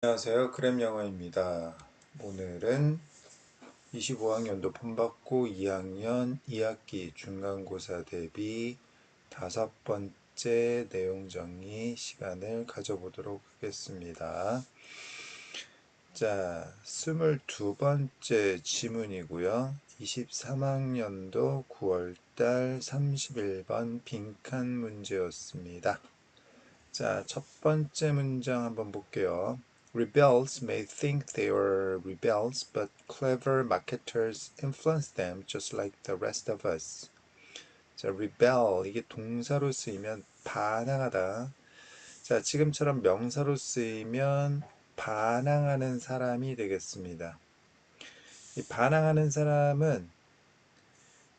안녕하세요. 크렘 영어입니다. 오늘은 25학년도 본받고 2학년 2학기 중간고사 대비 5번째 내용 정리 시간을 가져보도록 하겠습니다. 자, 22번째 지문이고요. 23학년도 9월달 31번 빈칸 문제였습니다. 자, 첫 번째 문장 한번 볼게요. Rebels may think they are rebels, but clever marketers influence them just like the rest of us. 자, rebel 이게 동사로 쓰이면 반항하다. 자, 지금처럼 명사로 쓰이면 반항하는 사람이 되겠습니다. 이 반항하는 사람은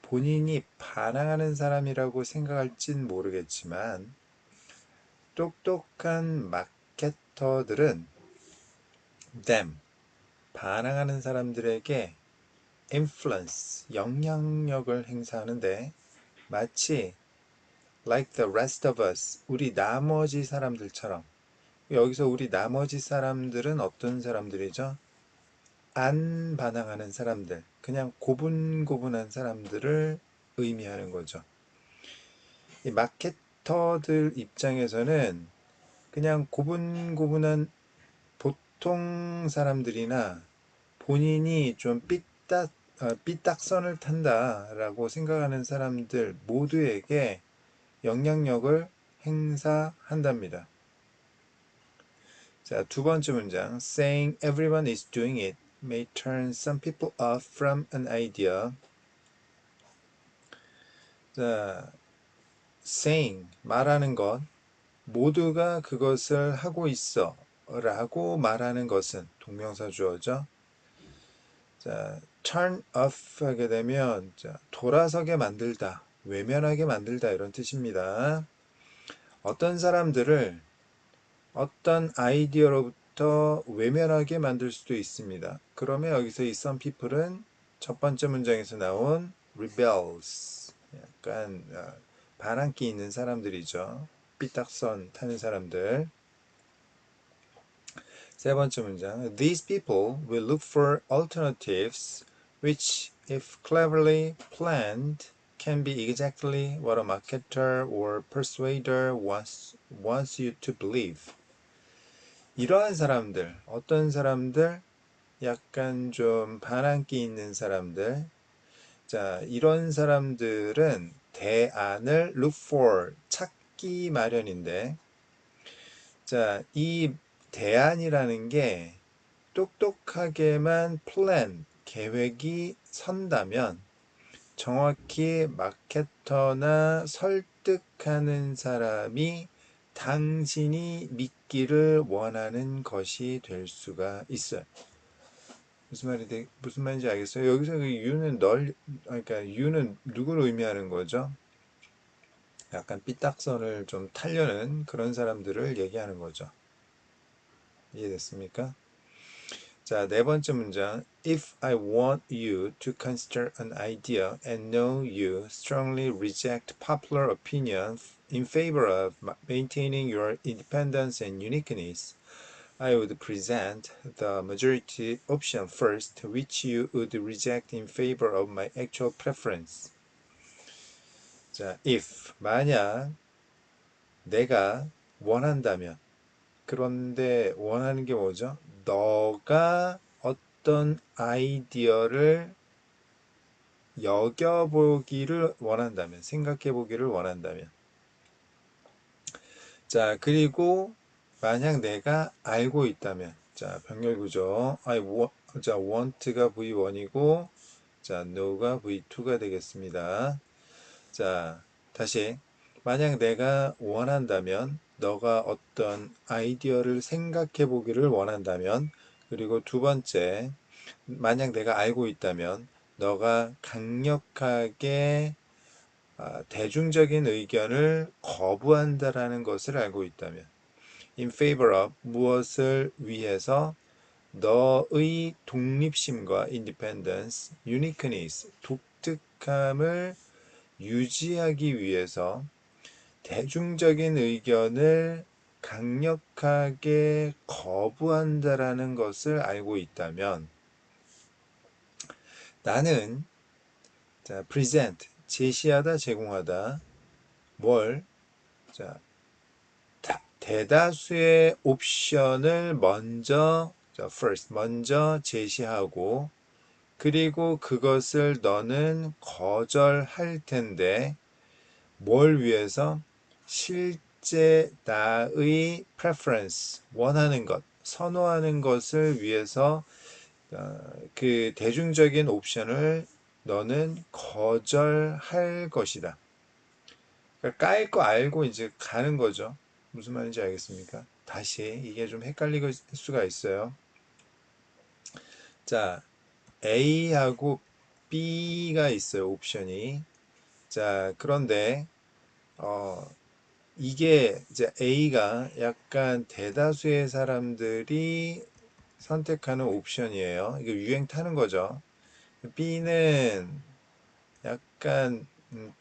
본인이 반항하는 사람이라고 생각할진 모르겠지만 똑똑한 마케터들은 them, 반항하는 사람들에게 influence, 영향력을 행사하는데 마치 like the rest of us, 우리 나머지 사람들처럼. 여기서 우리 나머지 사람들은 어떤 사람들이죠? 안 반항하는 사람들, 그냥 고분고분한 사람들을 의미하는 거죠. 이 마케터들 입장에서는 그냥 고분고분한 보통 사람들이나 본인이 좀 삐딱선을 탄다라고 생각하는 사람들 모두에게 영향력을 행사한답니다. 자, 두 번째 문장. Saying everyone is doing it may turn some people off from an idea. 자, saying, 말하는 것, 모두가 그것을 하고 있어 라고 말하는 것은 동명사 주어죠. 자, turn off 하게 되면 자, 돌아서게 만들다, 외면하게 만들다 이런 뜻입니다. 어떤 사람들을 어떤 아이디어로부터 외면하게 만들 수도 있습니다. 그러면 여기서 이 some people은 첫 번째 문장에서 나온 rebels, 약간 반항기 있는 사람들이죠. 삐딱선 타는 사람들. 세 번째 문장. These people will look for alternatives which, if cleverly planned, can be exactly what a marketer or persuader wants you to believe. 이러한 사람들, 어떤 사람들, 약간 좀 반항기 있는 사람들. 자, 이런 사람들은 대안을 look for, 찾기 마련인데, 자, 이 대안이라는 게 똑똑하게만 플랜, 계획이 선다면 정확히 마케터나 설득하는 사람이 당신이 믿기를 원하는 것이 될 수가 있어요. 무슨 말인지 알겠어요? 여기서 그 you는 그러니까 you는 누구를 의미하는 거죠? 약간 삐딱선을 좀 타려는 그런 사람들을 얘기하는 거죠. 이해됐습니까? 자, 네 번째 문장. If I want you to consider an idea and know you strongly reject popular opinion in favor of maintaining your independence and uniqueness, I would present the majority option first, which you would reject in favor of my actual preference. 자, if, 만약 내가 원한다면, 그런데 원하는 게 뭐죠? 너가 어떤 아이디어를 여겨보기를 원한다면, 생각해보기를 원한다면. 자, 그리고 만약 내가 알고 있다면, 자, 병렬구조. 자, want가 V1이고, 자, no가 V2가 되겠습니다. 자, 다시. 만약 내가 원한다면, 너가 어떤 아이디어를 생각해 보기를 원한다면, 그리고 두 번째, 만약 내가 알고 있다면, 너가 강력하게 대중적인 의견을 거부한다라는 것을 알고 있다면, in favor of, 무엇을 위해서, 너의 독립심과 independence, uniqueness, 독특함을 유지하기 위해서 대중적인 의견을 강력하게 거부한다라는 것을 알고 있다면 나는 자, present 제시하다 제공하다 뭘 자, 대다수의 옵션을 먼저 first 먼저 제시하고 그리고 그것을 너는 거절할 텐데 뭘 위해서 실제 나의 preference 원하는 것 선호하는 것을 위해서 그 대중적인 옵션을 너는 거절할 것이다. 그러니까 깔 거 알고 이제 가는 거죠. 무슨 말인지 알겠습니까? 다시 이게 좀 헷갈릴 수가 있어요. 자, A하고 B가 있어요. 옵션이. 자, 그런데 이게 이제 A가 약간 대다수의 사람들이 선택하는 옵션이에요. 이거 유행 타는 거죠. B는 약간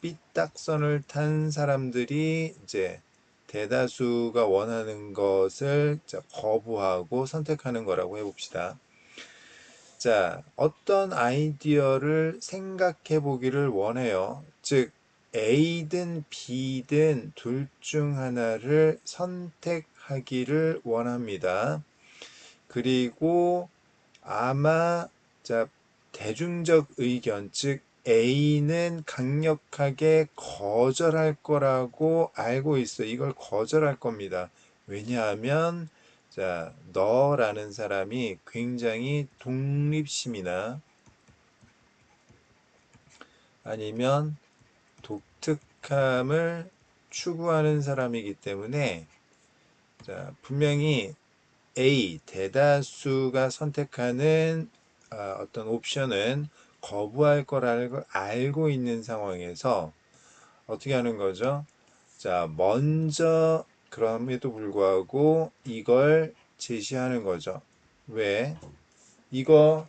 삐딱선을 탄 사람들이 이제 대다수가 원하는 것을 거부하고 선택하는 거라고 해봅시다. 자, 어떤 아이디어를 생각해 보기를 원해요. 즉, A든 B든 둘 중 하나를 선택하기를 원합니다. 그리고 아마 자, 대중적 의견, 즉 A는 강력하게 거절할 거라고 알고 있어. 이걸 거절할 겁니다. 왜냐하면 자, 너라는 사람이 굉장히 독립심이나 아니면 독특함을 추구하는 사람이기 때문에 자, 분명히 A, 대다수가 선택하는 어떤 옵션은 거부할 거라는 걸 알고 있는 상황에서 어떻게 하는 거죠? 자, 먼저 그럼에도 불구하고 이걸 제시하는 거죠. 왜? 이거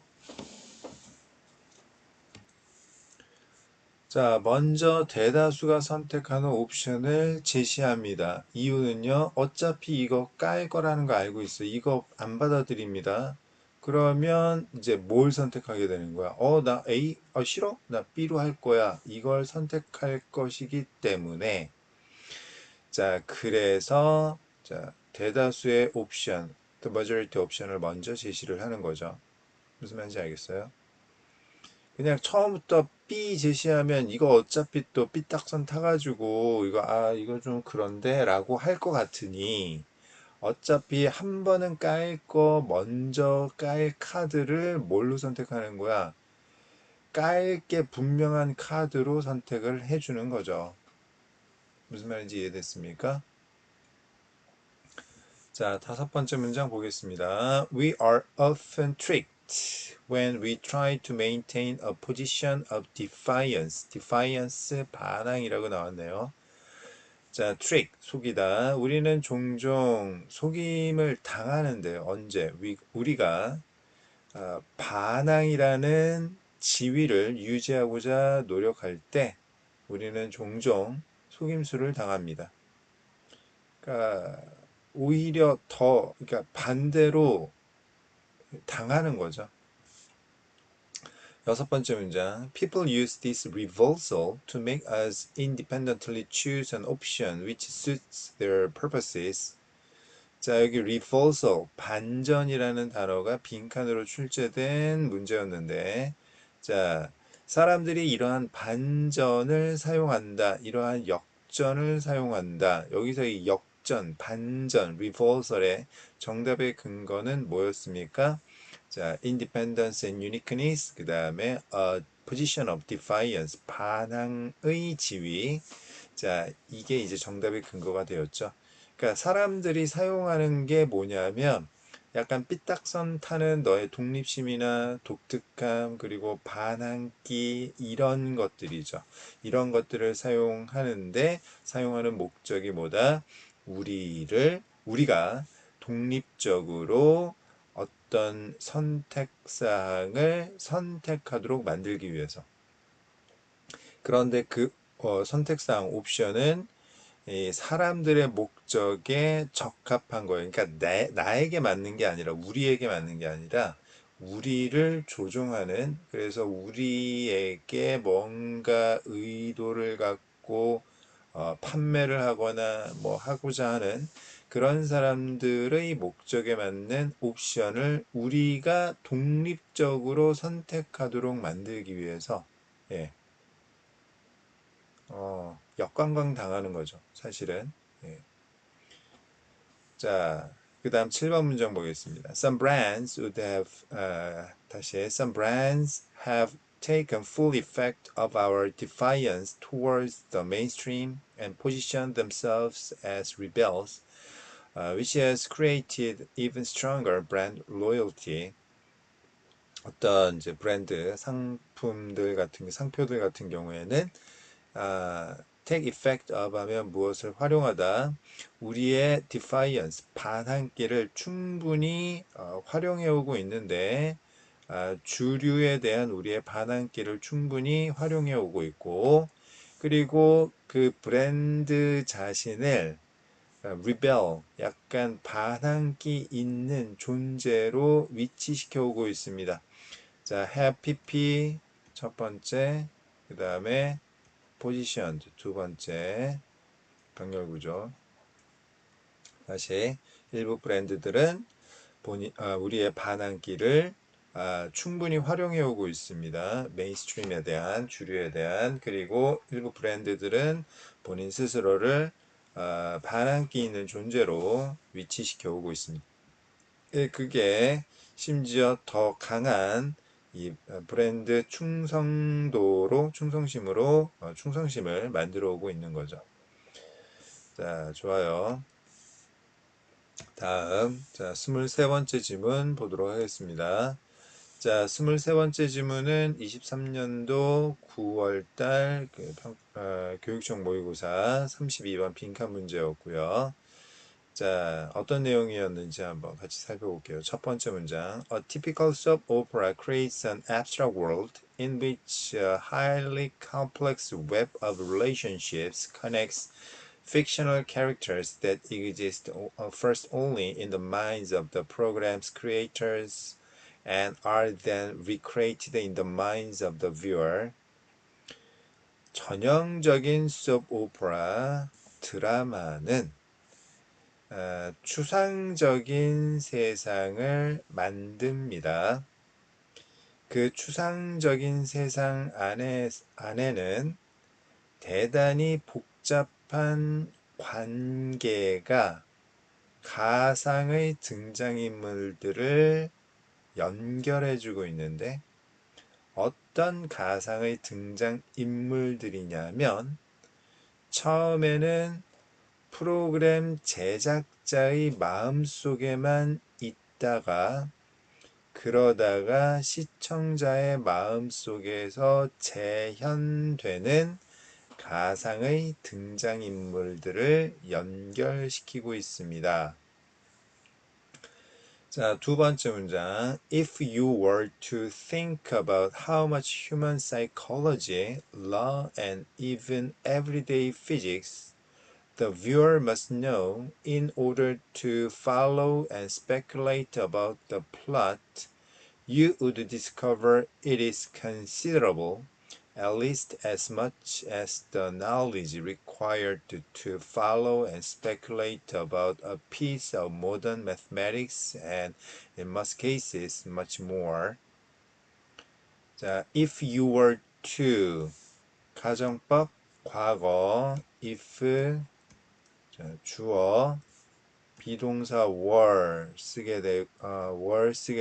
자, 먼저 대다수가 선택하는 옵션을 제시합니다. 이유는요, 어차피 이거 깔 거라는 거 알고 있어요. 이거 안 받아들입니다. 그러면 이제 뭘 선택하게 되는 거야? 나 A, 싫어? 나 B로 할 거야. 이걸 선택할 것이기 때문에, 자, 그래서, 자, 대다수의 옵션, the majority 옵션을 먼저 제시를 하는 거죠. 무슨 말인지 알겠어요? 그냥 처음부터 B 제시하면 이거 어차피 또 삐딱선 타가지고 이거 좀 그런데 라고 할 것 같으니 어차피 한 번은 깔 거 먼저 깔 카드를 뭘로 선택하는 거야? 깔 게 분명한 카드로 선택을 해주는 거죠. 무슨 말인지 이해됐습니까? 자, 다섯 번째 문장 보겠습니다. We are often tricked when we try to maintain a position of defiance. defiance 반항이라고 나왔네요. 자, trick 속이다. 우리는 종종 속임을 당하는데요. 언제? 우리가 반항이라는 지위를 유지하고자 노력할 때 우리는 종종 속임수를 당합니다. 그러니까 오히려 더 그러니까 반대로 당하는 거죠. 여섯 번째 문장. People use this reversal to make us independently choose an option which suits their purposes. 자, 여기 reversal, 반전이라는 단어가 빈칸으로 출제된 문제였는데, 자, 사람들이 이러한 반전을 사용한다, 이러한 역전을 사용한다. 여기서 이 역전, 반전, reversal의 정답의 근거는 뭐였습니까? 자, independence and uniqueness, 그 다음에 position of defiance, 반항의 지위. 자, 이게 이제 정답의 근거가 되었죠. 그러니까 사람들이 사용하는 게 뭐냐면 약간 삐딱선 타는 너의 독립심이나 독특함 그리고 반항기 이런 것들이죠. 이런 것들을 사용하는데 사용하는 목적이 뭐다? 우리가 독립적으로 어떤 선택사항을 선택하도록 만들기 위해서. 그런데 그 선택사항 옵션은 이 사람들의 목적에 적합한 거예요. 그러니까 나에게 맞는 게 아니라 우리에게 맞는 게 아니라 우리를 조종하는 그래서 우리에게 뭔가 의도를 갖고 판매를 하거나 뭐 하고자 하는 그런 사람들의 목적에 맞는 옵션을 우리가 독립적으로 선택하도록 만들기 위해서 예, 역관광 당하는 거죠. 사실은. 예. 자, 그 다음 7번 문장 보겠습니다. Some brands have taken full effect of our defiance towards the mainstream and positioned themselves as rebels, which has created even stronger brand loyalty. 어떤 이제 브랜드 상표들 같은 경우에는 take effect of 하면 무엇을 활용하다 우리의 defiance 반항기를 충분히 활용해 오고 있는데 주류에 대한 우리의 반항기를 충분히 활용해 오고 있고 그리고 그 브랜드 자신을 rebel 약간 반항기 있는 존재로 위치시켜 오고 있습니다. 자, have pp 첫 번째 그 다음에 positioned 두 번째 병렬구조. 다시 일부 브랜드들은 우리의 반항기를 충분히 활용해 오고 있습니다. 메인스트림에 대한 주류에 대한 그리고 일부 브랜드들은 본인 스스로를 반항기 있는 존재로 위치시켜 오고 있습니다. 그게 심지어 더 강한 이 브랜드 충성심을 만들어 오고 있는 거죠. 자, 좋아요. 다음, 자, 23번째 지문 보도록 하겠습니다. 자, 23번째 지문은 23년도 9월달 교육청 모의고사 32번 빈칸 문제였고요. 자, 어떤 내용이었는지 한번 같이 살펴볼게요. 첫 번째 문장. A typical soap opera creates an abstract world in which a highly complex web of relationships connects fictional characters that exist first only in the minds of the program's creators and are then recreated in the minds of the viewer. 전형적인 소ಪ್ 오페라 드라마는 추상적인 세상을 만듭니다. 그 추상적인 세상 안에는 대단히 복잡한 관계가 가상의 등장인물들을 연결해주고 있는데 어떤 가상의 등장인물들이냐면 처음에는 프로그램 제작자의 마음속에만 있다가 그러다가 시청자의 마음속에서 재현되는 가상의 등장인물들을 연결시키고 있습니다. 자, 두 번째 문장. If you were to think about how much human psychology, law, and even everyday physics the viewer must know in order to follow and speculate about the plot, you would discover it is considerable, at least as much as the knowledge required to follow and speculate about a piece of modern mathematics and, in most cases, much more. 자, if you were to, 가정법, 과거, if, 자, 주어, 비동사 were 쓰게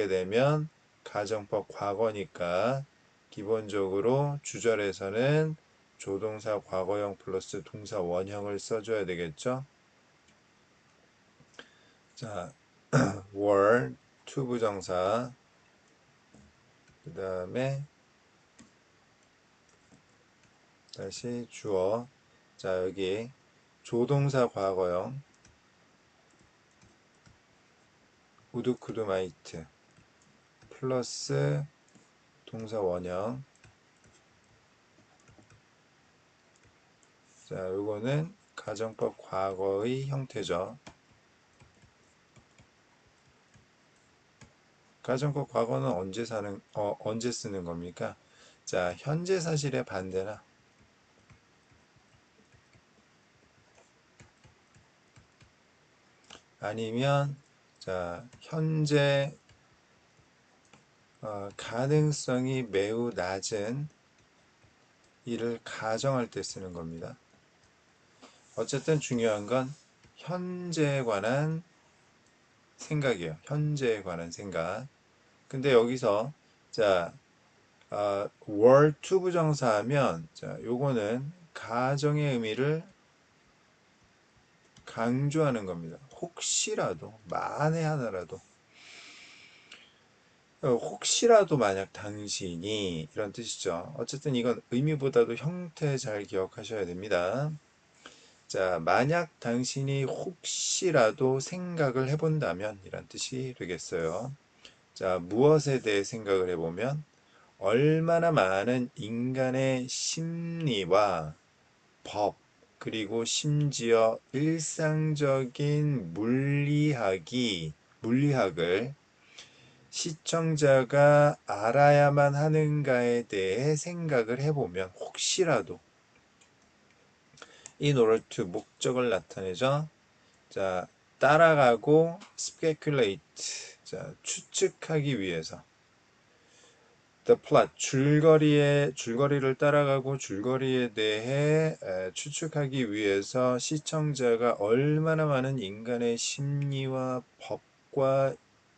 되면 가정법 과거니까 기본적으로 주절에서는 조동사 과거형 플러스 동사 원형을 써줘야 되겠죠. 자, were 투부정사 그 다음에 다시 주어. 자, 여기 조동사 과거형 우드쿠드마이트 플러스 동사 원형. 자, 요거는 가정법 과거의 형태죠. 가정법 과거는 언제 쓰는 겁니까? 자, 현재 사실의 반대나 아니면 자, 현재 가능성이 매우 낮은 일을 가정할 때 쓰는 겁니다. 어쨌든 중요한 건 현재에 관한 생각이에요. 현재에 관한 생각. 근데 여기서 자, 월 투부정사하면 자, 요거는 가정의 의미를 강조하는 겁니다. 혹시라도 만에 하나라도 혹시라도 만약 당신이 이런 뜻이죠. 어쨌든 이건 의미보다도 형태 잘 기억하셔야 됩니다. 자, 만약 당신이 혹시라도 생각을 해본다면 이란 뜻이 되겠어요. 자, 무엇에 대해 생각을 해보면 얼마나 많은 인간의 심리와 법, 그리고 심지어 일상적인 물리학을 시청자가 알아야만 하는가에 대해 생각을 해보면 혹시라도 in order to 목적을 나타내죠. 자, 따라가고 speculate. 자, 추측하기 위해서. The plot, 줄거리를 따라가고 줄거리에 대해 추측하기 위해서 시청자가 얼마나 많은 인간의 심리와 법과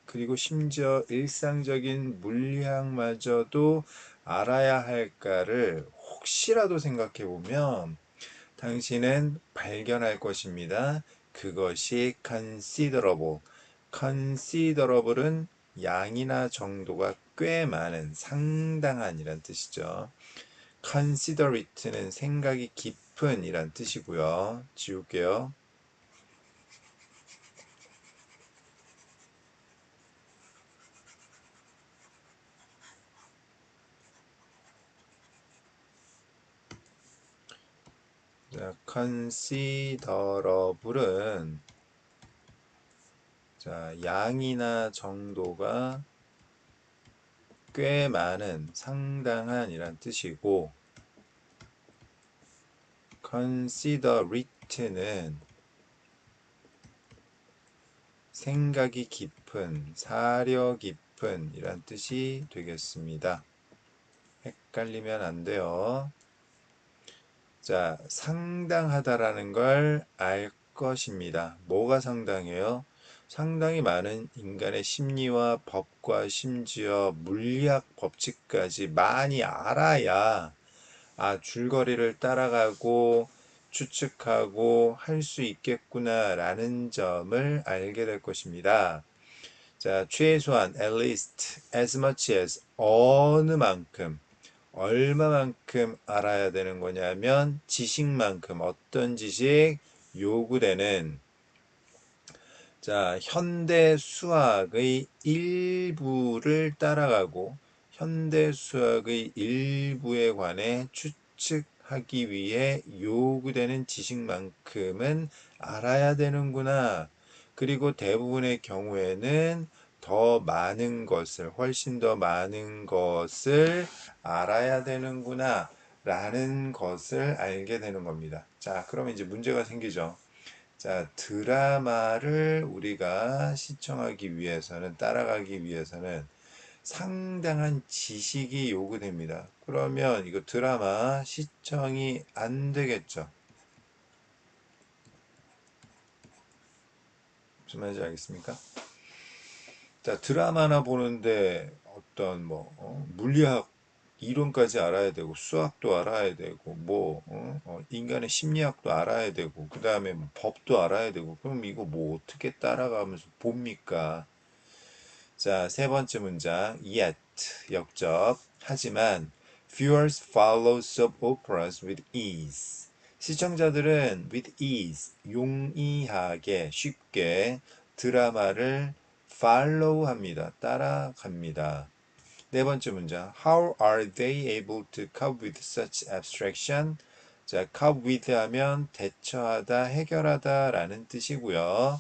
그리고 심지어 일상적인 물리학마저도 알아야 할까를 혹시라도 생각해 보면 당신은 발견할 것입니다. 그것이 considerable. considerable은 양이나 정도가 꽤 많은, 상당한이란 뜻이죠. considerate는 생각이 깊은 이란 뜻이고요. 지울게요. 자, considerable은 자, 양이나 정도가 꽤 많은, 상당한 이란 뜻이고 considerate는 생각이 깊은, 사려 깊은 이란 뜻이 되겠습니다. 헷갈리면 안 돼요. 자, 상당하다라는 걸 알 것입니다. 뭐가 상당해요? 상당히 많은 인간의 심리와 법과 심지어 물리학 법칙까지 많이 알아야 줄거리를 따라가고 추측하고 할 수 있겠구나라는 점을 알게 될 것입니다. 자, 최소한 at least, as much as 어느 만큼 얼마만큼 알아야 되는 거냐면 지식만큼 어떤 지식 요구되는 자, 현대 수학의 일부를 따라가고 현대 수학의 일부에 관해 추측하기 위해 요구되는 지식만큼은 알아야 되는구나. 그리고 대부분의 경우에는 더 많은 것을, 훨씬 더 많은 것을 알아야 되는구나. 라는 것을 알게 되는 겁니다. 자, 그러면 이제 문제가 생기죠. 자, 드라마를 우리가 시청하기 위해서는, 따라가기 위해서는 상당한 지식이 요구됩니다. 그러면 이거 드라마 시청이 안 되겠죠. 무슨 말인지 알겠습니까? 자, 드라마나 보는데 어떤 물리학 이론까지 알아야 되고 수학도 알아야 되고 인간의 심리학도 알아야 되고 그 다음에 법도 알아야 되고 그럼 이거 뭐 어떻게 따라가면서 봅니까? 자, 세 번째 문장 yet 역접 하지만 viewers follow soap operas with ease. 시청자들은 with ease 용이하게 쉽게 드라마를 follow합니다. 따라갑니다. 네 번째 문장 How are they able to cope with such abstraction? 자, cope with 하면 대처하다, 해결하다 라는 뜻이고요.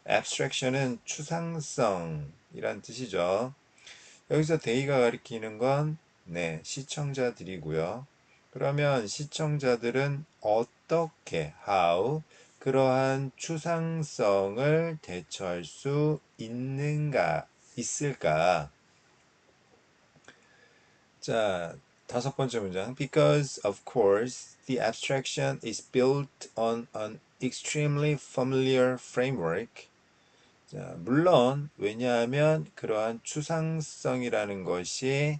abstraction은 추상성이란 뜻이죠. 여기서 they가 가리키는 건 네, 시청자들이고요. 그러면 시청자들은 어떻게, how, 그러한 추상성을 대처할 수 있을까? 자, 다섯 번째 문장. Because, of course, the abstraction is built on an extremely familiar framework. 자, 물론, 왜냐하면 그러한 추상성이라는 것이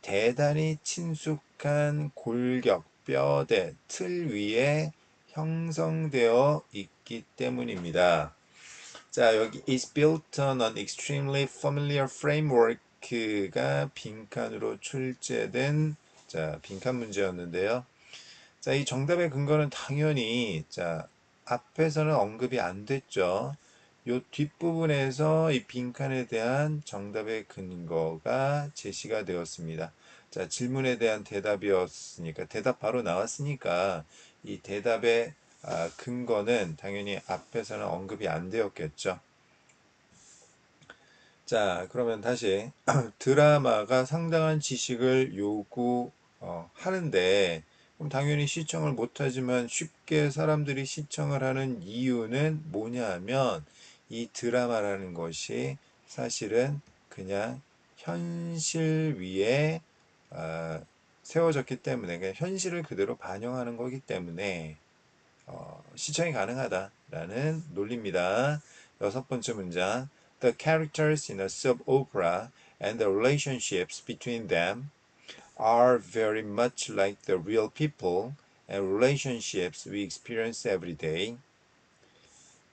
대단히 친숙한 골격, 뼈대, 틀 위에 형성되어 있기 때문입니다. 자, 여기 is built on an extremely familiar framework가 빈칸으로 출제된 자, 빈칸 문제였는데요. 자, 이 정답의 근거는 당연히 자, 앞에서는 언급이 안 됐죠. 요 뒷부분에서 이 빈칸에 대한 정답의 근거가 제시가 되었습니다. 자, 질문에 대한 대답이었으니까 대답 바로 나왔으니까 이 대답의 근거는 당연히 앞에서는 언급이 안 되었겠죠. 자, 그러면 다시 드라마가 상당한 지식을 요구하는데 그럼 당연히 시청을 못하지만 쉽게 사람들이 시청을 하는 이유는 뭐냐 하면 이 드라마라는 것이 사실은 그냥 현실 위에 세워졌기 때문에 그냥 현실을 그대로 반영하는 거기 때문에 시청이 가능하다라는 논리입니다. 여섯 번째 문장. The characters in a soap opera and the relationships between them are very much like the real people and relationships we experience every day.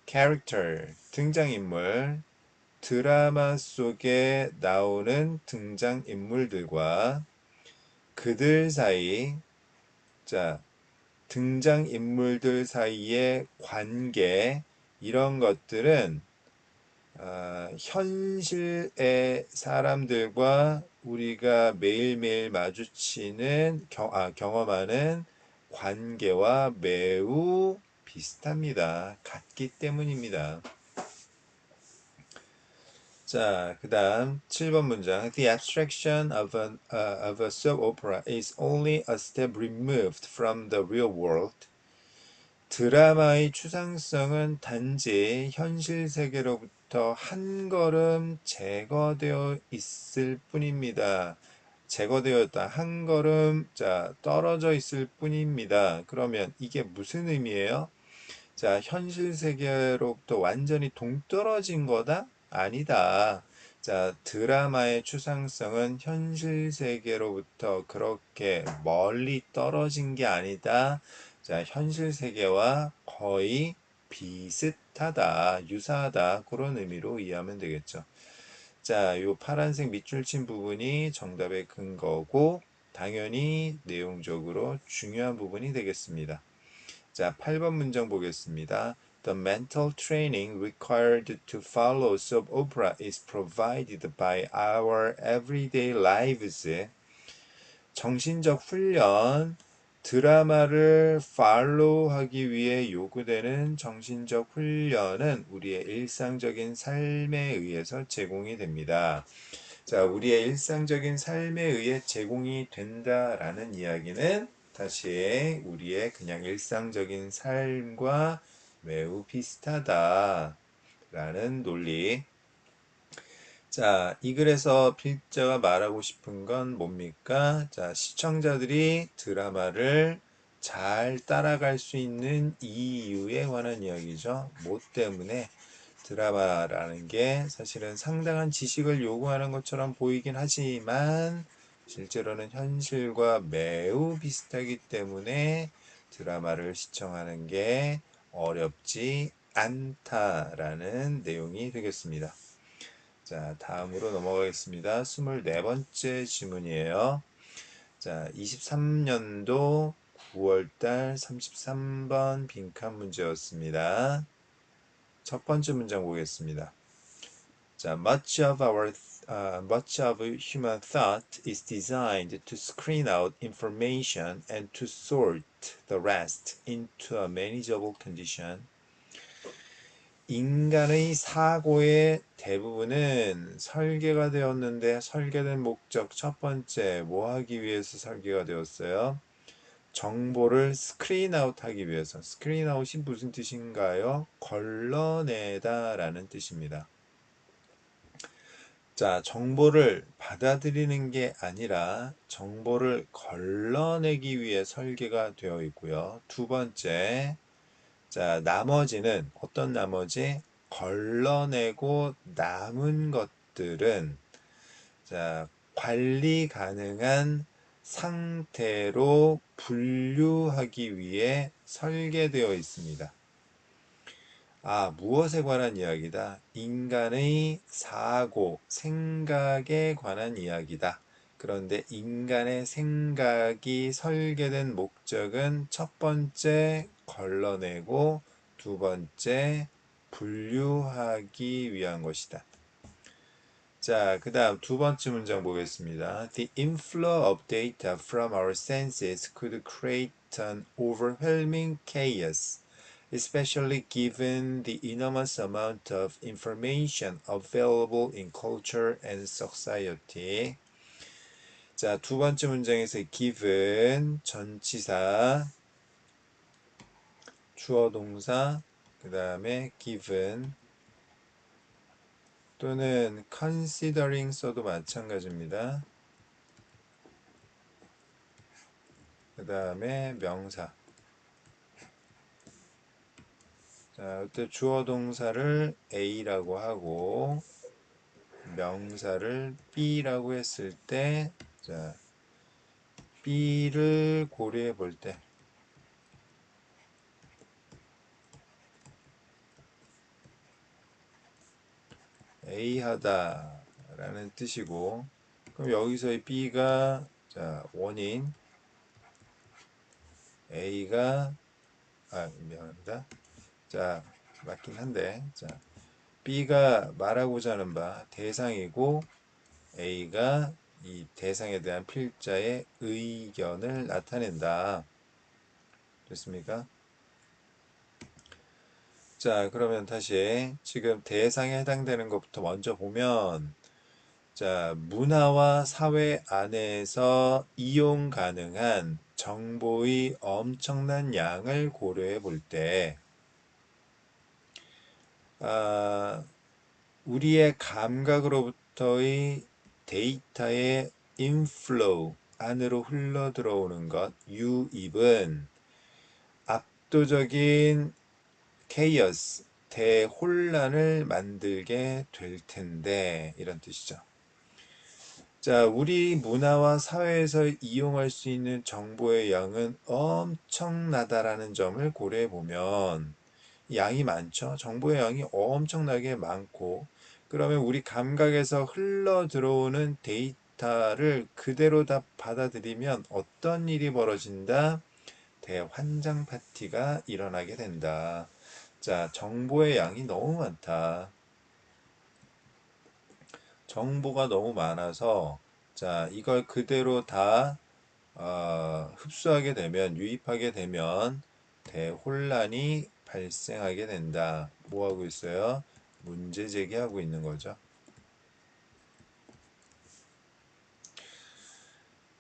Character, 등장인물, 드라마 속에 나오는 등장인물들과 그들 사이, 자, 등장인물들 사이의 관계, 이런 것들은 현실의 사람들과 우리가 매일매일 마주치는 경험하는 관계와 매우 비슷합니다. 같기 때문입니다. 자, 그 다음 7번 문장. The abstraction of a soap opera is only a step removed from the real world. 드라마의 추상성은 단지 현실 세계로부터 한 걸음 제거되어 있을 뿐입니다. 제거되었다. 한 걸음 떨어져 있을 뿐입니다. 그러면 이게 무슨 의미예요? 자, 현실 세계로부터 완전히 동떨어진 거다? 아니다. 자, 드라마의 추상성은 현실 세계로부터 그렇게 멀리 떨어진 게 아니다. 자, 현실 세계와 거의 비슷하다, 유사하다, 그런 의미로 이해하면 되겠죠. 자, 요 파란색 밑줄 친 부분이 정답의 근거고, 당연히 내용적으로 중요한 부분이 되겠습니다. 자, 8번 문장 보겠습니다. The mental training required to follow soap opera is provided by our everyday lives. 정신적 훈련, 드라마를 팔로우하기 위해 요구되는 정신적 훈련은 우리의 일상적인 삶에 의해서 제공이 됩니다. 자, 우리의 일상적인 삶에 의해 제공이 된다라는 이야기는 다시 우리의 그냥 일상적인 삶과 매우 비슷하다라는 논리. 자, 이 글에서 필자가 말하고 싶은 건 뭡니까? 자, 시청자들이 드라마를 잘 따라갈 수 있는 이유에 관한 이야기죠. 뭐 때문에 드라마라는 게 사실은 상당한 지식을 요구하는 것처럼 보이긴 하지만 실제로는 현실과 매우 비슷하기 때문에 드라마를 시청하는 게 어렵지 않다라는 내용이 되겠습니다. 자, 다음으로 넘어가겠습니다. 24번째 지문이에요. 자, 23년도 9월달 33번 빈칸 문제였습니다. 첫 번째 문장 보겠습니다. 자, much of human thought is designed to screen out information and to sort the rest into a manageable condition. 인간의 사고의 대부분은 설계가 되었는데 설계된 목적 첫 번째 뭐 하기 위해서 설계가 되었어요? 정보를 스크린 아웃 하기 위해서. 스크린 아웃이 무슨 뜻인가요? 걸러내다 라는 뜻입니다. 자, 정보를 받아들이는 게 아니라 정보를 걸러내기 위해 설계가 되어 있고요. 두 번째, 자, 나머지는 어떤 나머지? 걸러내고 남은 것들은 자, 관리 가능한 상태로 분류하기 위해 설계되어 있습니다. 무엇에 관한 이야기다? 인간의 사고, 생각에 관한 이야기다. 그런데 인간의 생각이 설계된 목적은 첫 번째, 걸러내고 두 번째, 분류하기 위한 것이다. 자, 그 다음 두 번째 문장 보겠습니다. The inflow of data from our senses could create an overwhelming chaos, especially given the enormous amount of information available in culture and society. 자, 두 번째 문장에서 given 전치사, 주어 동사, 그 다음에 given 또는 considering 써도 마찬가지입니다. 그 다음에 명사. 자, 그때 주어 동사를 A라고 하고 명사를 B라고 했을 때, 자, B를 고려해 볼 때, A 하다 라는 뜻이고, 그럼 여기서의 B가, 자, 원인, A가, 미안합니다. 자, 맞긴 한데, 자, B가 말하고자 하는 바 대상이고, A가 이 대상에 대한 필자의 의견을 나타낸다. 됐습니까? 자, 그러면 다시 지금 대상에 해당되는 것부터 먼저 보면, 자, 문화와 사회 안에서 이용 가능한 정보의 엄청난 양을 고려해 볼 때, 우리의 감각으로부터의 데이터의 inflow, 안으로 흘러 들어오는 것, 유입은 압도적인 chaos, 대혼란을 만들게 될 텐데, 이런 뜻이죠. 자, 우리 문화와 사회에서 이용할 수 있는 정보의 양은 엄청나다라는 점을 고려해 보면, 양이 많죠. 정보의 양이 엄청나게 많고, 그러면 우리 감각에서 흘러 들어오는 데이터를 그대로 다 받아들이면 어떤 일이 벌어진다? 대환장 파티가 일어나게 된다. 자, 정보의 양이 너무 많다. 정보가 너무 많아서, 자, 이걸 그대로 다 흡수하게 되면, 유입하게 되면 대혼란이 발생하게 된다. 뭐 하고 있어요? 문제 제기하고 있는 거죠.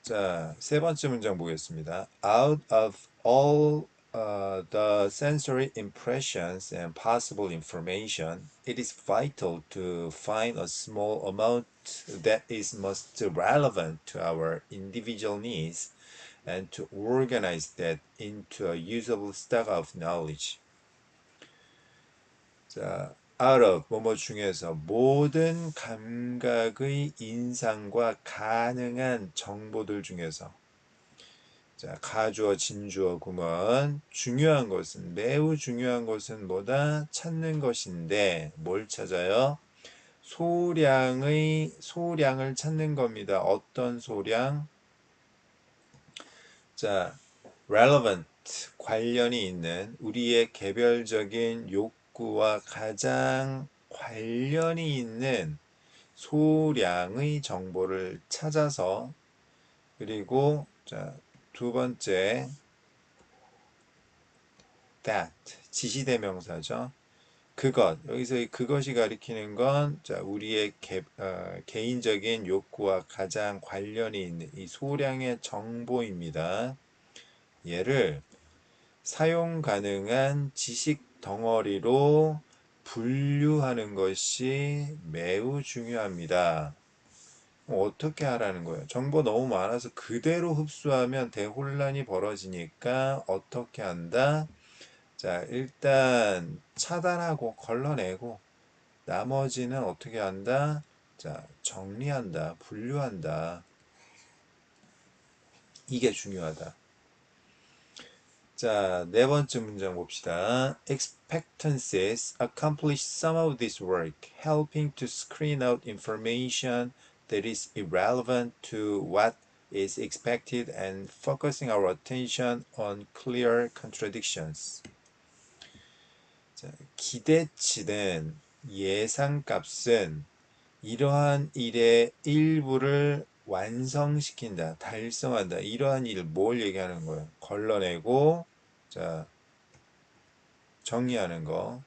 자, 세 번째 문장 보겠습니다. Out of all the sensory impressions and possible information, it is vital to find a small amount that is most relevant to our individual needs and to organize that into a usable stock of knowledge. 자, out of 뭐뭐 중에서 모든 감각의 인상과 가능한 정보들 중에서 자, 가주어, 진주어, 구문 중요한 것은 매우 중요한 것은 뭐다? 찾는 것인데 뭘 찾아요? 소량을 찾는 겁니다. 어떤 소량? 자, relevant 관련이 있는 우리의 개별적인 욕구와 가장 관련이 있는 소량의 정보를 찾아서 그리고 자, 두 번째 that 지시대명사죠. 그것, 여기서 이 그것이 가리키는 건 자, 우리의 개인적인 욕구와 가장 관련이 있는 이 소량의 정보입니다. 얘를 사용 가능한 지식 덩어리로 분류하는 것이 매우 중요합니다. 어떻게 하라는 거예요? 정보 너무 많아서 그대로 흡수하면 대혼란이 벌어지니까 어떻게 한다? 자, 일단 차단하고 걸러내고 나머지는 어떻게 한다? 자, 정리한다, 분류한다. 이게 중요하다. 자, 네 번째 문장 봅시다. Expectancies accomplish some of this work, helping to screen out information that is irrelevant to what is expected and focusing our attention on clear contradictions. 자, 기대치는 예상값은 이러한 일의 일부를 완성시킨다, 달성한다. 이러한 일, 뭘 얘기하는 거예요? 걸러내고, 자, 정리하는 거.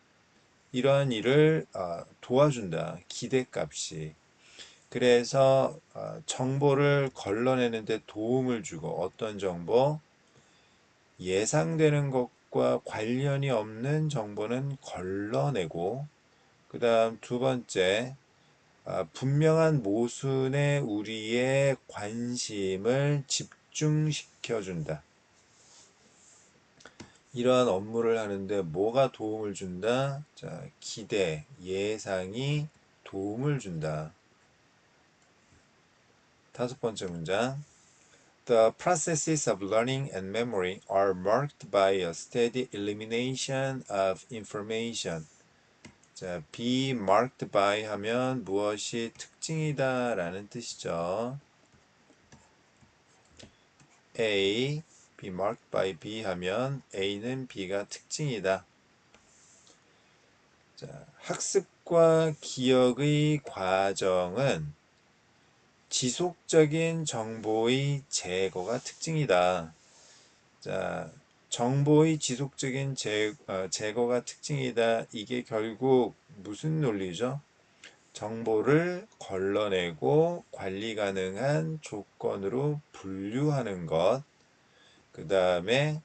이러한 일을 도와준다. 기대값이. 그래서 정보를 걸러내는데 도움을 주고 어떤 정보? 예상되는 것과 관련이 없는 정보는 걸러내고 그 다음 두 번째 분명한 모순에 우리의 관심을 집중시켜준다. 이러한 업무를 하는데 뭐가 도움을 준다? 자, 기대, 예상이 도움을 준다. 다섯 번째 문장. The processes of learning and memory are marked by a steady elimination of information. 자, be marked by 하면 무엇이 특징이다 라는 뜻이죠. A, be marked by B 하면 A는 B가 특징이다. 자, 학습과 기억의 과정은 지속적인 정보의 제거가 특징이다. 자, 정보의 지속적인 제거가 특징이다. 이게 결국 무슨 논리죠? 정보를 걸러내고 관리 가능한 조건으로 분류하는 것. 그 다음에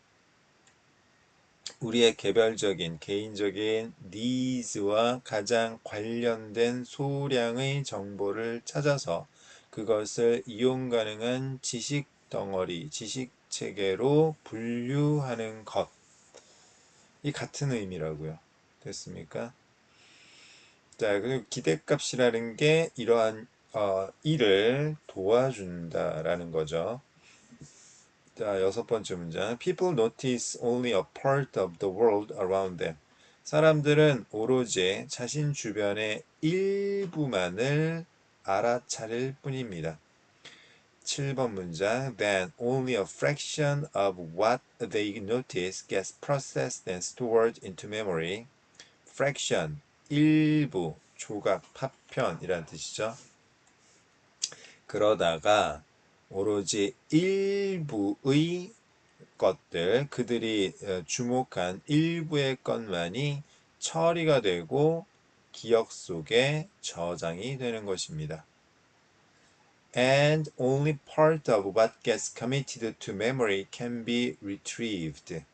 우리의 개별적인, 개인적인 니즈와 가장 관련된 소량의 정보를 찾아서 그것을 이용 가능한 지식 덩어리, 지식 체계로 분류하는 것. 이 같은 의미라고요. 됐습니까? 자, 그리고 기대값이라는 게 이러한 일을 도와준다라는 거죠. 자, 여섯 번째 문장. People notice only a part of the world around them. 사람들은 오로지 자신 주변의 일부만을 알아차릴 뿐입니다. 7번 문장. Then only a fraction of what they notice gets processed and stored into memory. fraction, 일부, 조각, 파편이란 뜻이죠. 그러다가 오로지 일부의 것들, 그들이 주목한 일부의 것만이 처리가 되고 기억 속에 저장이 되는 것입니다. And only part of what gets committed to memory can be retrieved.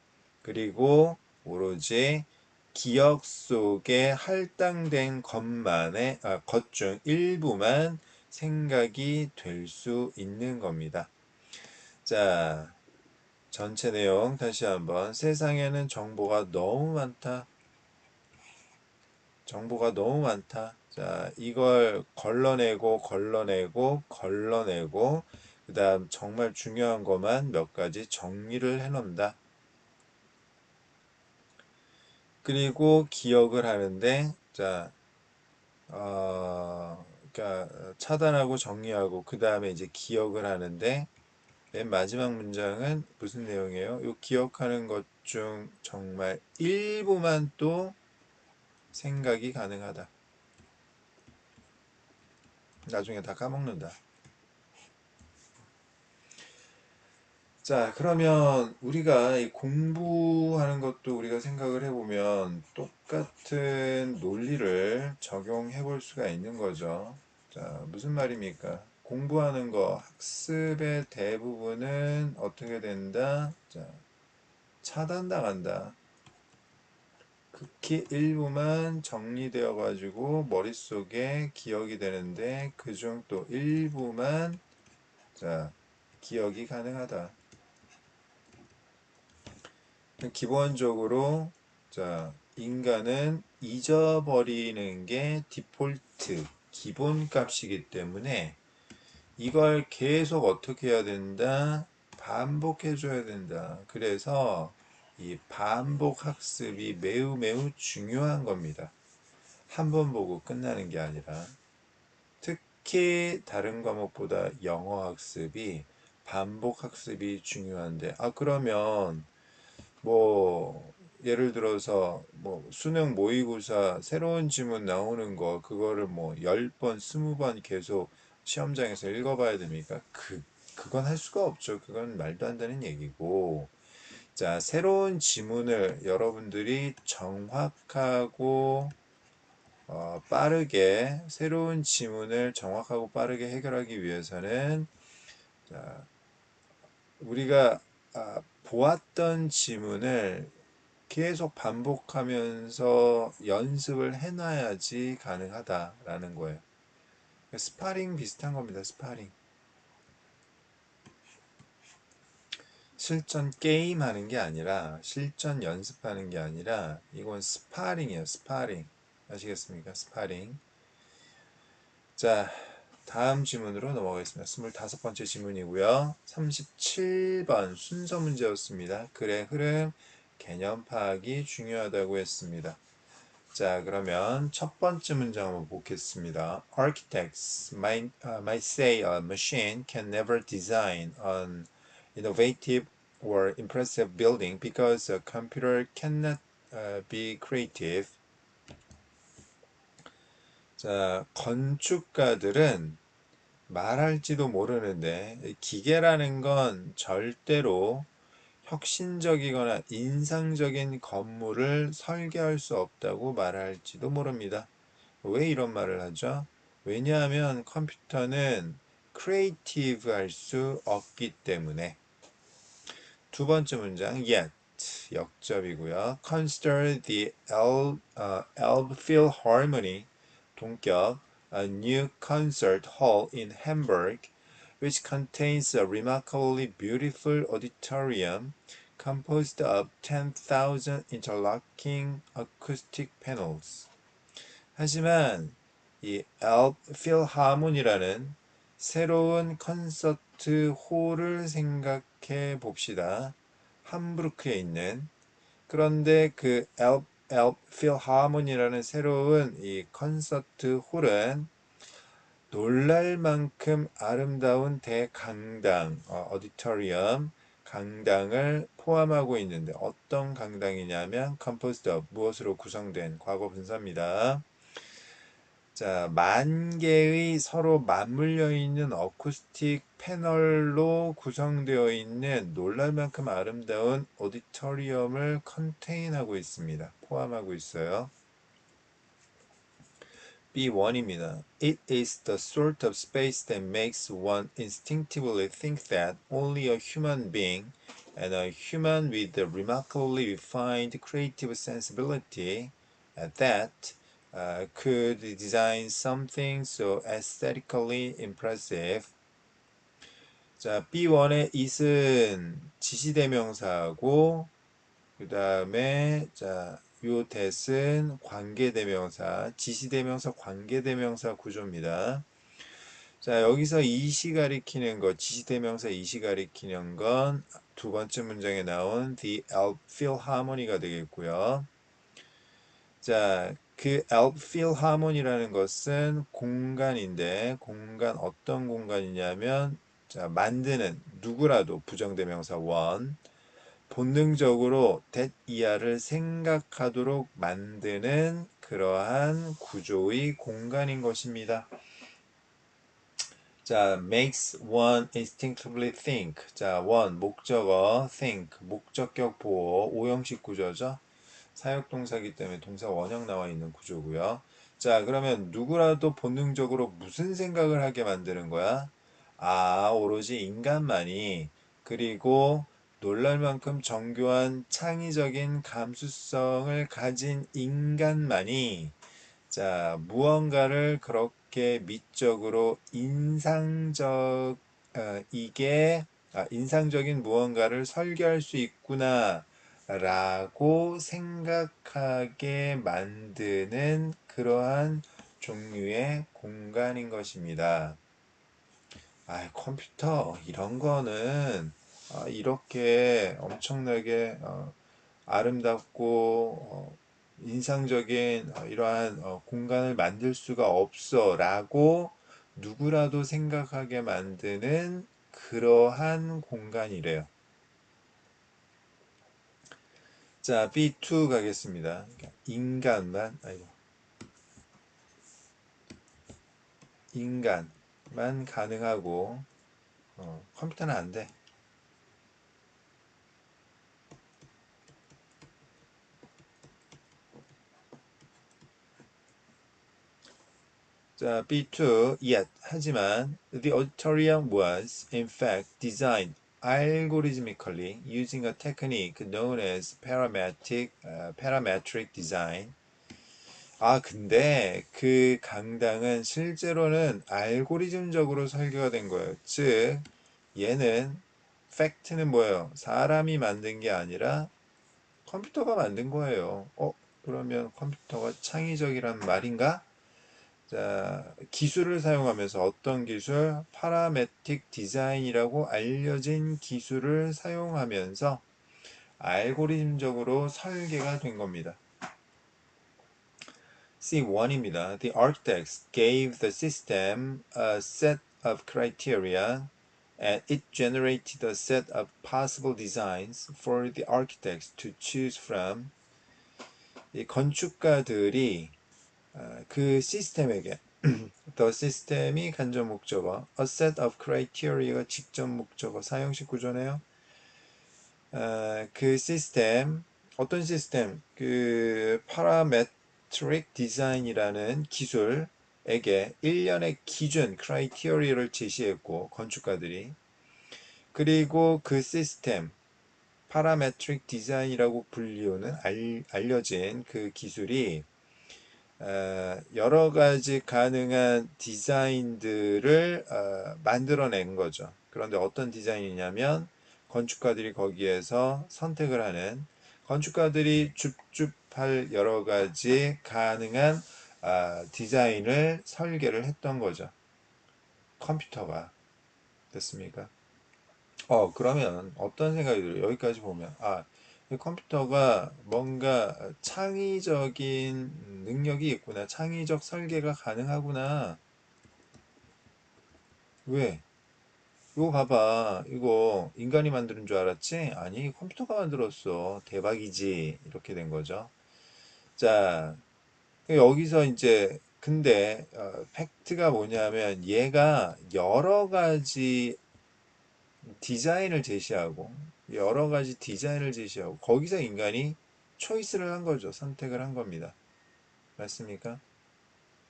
그리고 오로지 기억 속에 할당된 것 중 일부만 생각이 될 수 있는 겁니다. 자, 전체 내용 다시 한번. 세상에는 정보가 너무 많다. 정보가 너무 많다. 자, 이걸 걸러내고 그 다음 정말 중요한 것만 몇 가지 정리를 해놓는다. 그리고 기억을 하는데 자, 그러니까 차단하고 정리하고 그 다음에 이제 기억을 하는데 맨 마지막 문장은 무슨 내용이에요? 이 기억하는 것 중 정말 일부만 또 생각이 가능하다. 나중에 다 까먹는다. 자, 그러면 우리가 이 공부하는 것도 우리가 생각을 해보면 똑같은 논리를 적용해 볼 수가 있는 거죠. 자, 무슨 말입니까? 공부하는 거, 학습의 대부분은 어떻게 된다? 자, 차단당한다. 극히 일부만 정리되어 가지고 머릿속에 기억이 되는데 그중 또 일부만 자, 기억이 가능하다. 기본적으로 자, 인간은 잊어버리는 게 디폴트 기본값이기 때문에 이걸 계속 어떻게 해야 된다? 반복해 줘야 된다. 그래서 이 반복 학습이 매우 매우 중요한 겁니다. 한 번 보고 끝나는 게 아니라 특히 다른 과목보다 영어 학습이 반복 학습이 중요한데 그러면 뭐 예를 들어서 뭐 수능 모의고사 새로운 지문 나오는 거 그거를 뭐 10번, 20번 계속 시험장에서 읽어봐야 됩니까? 그건 할 수가 없죠. 그건 말도 안 되는 얘기고. 자, 새로운 지문을 여러분들이 정확하고 빠르게 새로운 지문을 정확하고 빠르게 해결하기 위해서는 자, 우리가 보았던 지문을 계속 반복하면서 연습을 해놔야지 가능하다라는 거예요. 스파링 비슷한 겁니다. 스파링. 실전 게임 하는 게 아니라 실전 연습하는 게 아니라 이건 스파링이에요. 스파링. 아시겠습니까? 스파링. 자, 다음 질문으로 넘어가겠습니다. 25번째 질문이고요. 37번 순서 문제였습니다. 글의 흐름, 개념 파악이 중요하다고 했습니다. 자, 그러면 첫 번째 문장 한번 보겠습니다. Architects might say a machine can never design an innovative or impressive building because a computer cannot be creative. 자, 건축가들은 말할지도 모르는데 기계라는 건 절대로 혁신적이거나 인상적인 건물을 설계할 수 없다고 말할지도 모릅니다. 왜 이런 말을 하죠? 왜냐하면 컴퓨터는 크리에이티브 할 수 없기 때문에. 두 번째 문장 yet 역접이고요. Consider the Elbe Philharmonie 동격 a new concert hall in Hamburg which contains a remarkably beautiful auditorium composed of 10,000 interlocking acoustic panels. 하지만 이 엘프 필하모니라는 새로운 콘서트 홀을 생각해 봅시다. 함부르크에 있는 그런데 그 엘프 필하모니라는 새로운 이 콘서트 홀은 놀랄 만큼 아름다운 대강당, 어디토리엄 강당을 포함하고 있는데 어떤 강당이냐면 composed of 무엇으로 구성된 과거 분사입니다. 자, 만 개의 서로 맞물려 있는 어쿠스틱 패널로 구성되어 있는 놀랄 만큼 아름다운 오디토리엄을 컨테인하고 있습니다. 포함하고 있어요. B1입니다. It is the sort of space that makes one instinctively think that only a human being and a human with a remarkably refined creative sensibility that could design something so aesthetically impressive. 자, B1의 it은 지시대명사하고 그 다음에 자, 요 that은 관계대명사, 지시대명사, 관계대명사 구조입니다. 자, 여기서 it이 가리키는 것, 지시대명사 it이 가리키는 건 두 번째 문장에 나온 the Elbe Philharmonie가 되겠고요. 자, 그 Elbe Philharmonie라는 것은 공간인데, 공간 어떤 공간이냐면, 자, 만드는 누구라도 부정대명사 one, 본능적으로 that 이하를 생각하도록 만드는 그러한 구조의 공간인 것입니다. 자, makes one instinctively think. 자, one, 목적어, think, 목적격 보호, 오형식 구조죠. 사역동사기 때문에 동사 원형 나와 있는 구조고요. 자, 그러면 누구라도 본능적으로 무슨 생각을 하게 만드는 거야? 아, 오로지 인간만이, 그리고 놀랄 만큼 정교한 창의적인 감수성을 가진 인간만이, 자, 무언가를 그렇게 미적으로 인상적인 무언가를 설계할 수 있구나 라고 생각하게 만드는 그러한 종류의 공간인 것입니다. 아, 컴퓨터 이런 거는 이렇게 엄청나게 아름답고 인상적인 이러한 공간을 만들 수가 없어 라고 누구라도 생각하게 만드는 그러한 공간이래요. 자, B2 가겠습니다. 인간만 가능하고 컴퓨터는 안 돼. 자, B2 yet 하지만 the auditorium was in fact designed algorithmically using a technique known as parametric design. 아, 근데 그 강당은 실제로는 알고리즘적으로 설계가 된 거예요. 즉, 얘는 팩트는 뭐예요? 사람이 만든 게 아니라 컴퓨터가 만든 거예요. 그러면 컴퓨터가 창의적이란 말인가? 자, 기술을 사용하면서 어떤 기술? 파라메틱 디자인이라고 알려진 기술을 사용하면서 알고리즘적으로 설계가 된 겁니다. C1입니다. The architects gave the system a set of criteria and it generated a set of possible designs for the architects to choose from. 이 건축가들이 그 시스템에게 the system이 간접 목적어, a set of criteria가 직접 목적어, 사형식 구조네요. 그 시스템, 어떤 시스템? 그 parametric design이라는 기술에게 일련의 기준, criteria를 제시했고, 건축가들이. 그리고 그 시스템, parametric design이라고 불리우는 알려진 그 기술이 여러 가지 가능한 디자인들을 만들어낸 거죠. 그런데 어떤 디자인이냐면 건축가들이 거기에서 선택을 하는 건축가들이 줍줍할 여러 가지 가능한 디자인을 설계를 했던 거죠. 컴퓨터가 됐습니까? 그러면 어떤 생각이 들어요? 여기까지 보면, 이 컴퓨터가 뭔가 창의적인 능력이 있구나. 창의적 설계가 가능하구나. 왜? 이거 봐봐. 이거 인간이 만드는 줄 알았지? 아니, 컴퓨터가 만들었어. 대박이지. 이렇게 된 거죠. 자, 여기서 이제, 근데, 팩트가 뭐냐면, 얘가 여러 가지 디자인을 제시하고 여러 가지 디자인을 제시하고 거기서 인간이 초이스를 한 거죠. 선택을 한 겁니다. 맞습니까?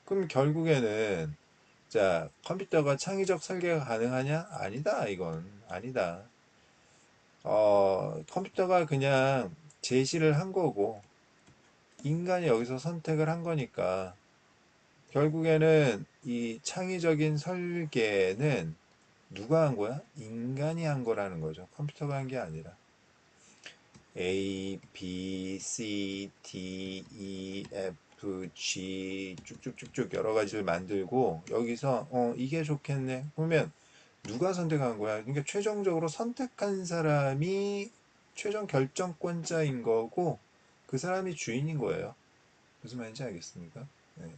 그럼 결국에는 자, 컴퓨터가 창의적 설계가 가능하냐? 아니다. 이건 아니다. 컴퓨터가 그냥 제시를 한 거고 인간이 여기서 선택을 한 거니까 결국에는 이 창의적인 설계는 누가 한 거야? 인간이 한 거라는 거죠. 컴퓨터가 한 게 아니라. A, B, C, D, E, F, G 쭉쭉쭉쭉 여러 가지를 만들고 여기서 이게 좋겠네. 그러면 누가 선택한 거야? 그러니까 최종적으로 선택한 사람이 최종 결정권자인 거고 그 사람이 주인인 거예요. 무슨 말인지 알겠습니까? 네.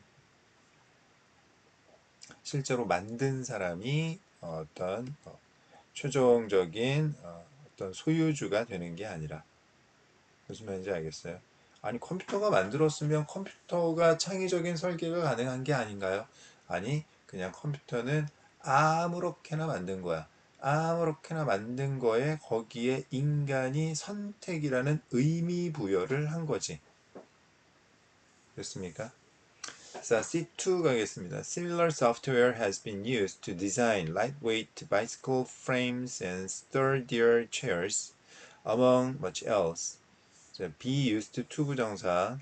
실제로 만든 사람이 어떤 최종적인 어떤 소유주가 되는 게 아니라 무슨 말인지 알겠어요? 아니, 컴퓨터가 만들었으면 컴퓨터가 창의적인 설계가 가능한 게 아닌가요? 아니, 그냥 컴퓨터는 아무렇게나 만든 거야. 아무렇게나 만든 거에 거기에 인간이 선택이라는 의미 부여를 한 거지. 됐습니까? 자, C2 가겠습니다. Similar software has been used to design lightweight bicycle frames and sturdier chairs, among much else. 자, be used to 부정사.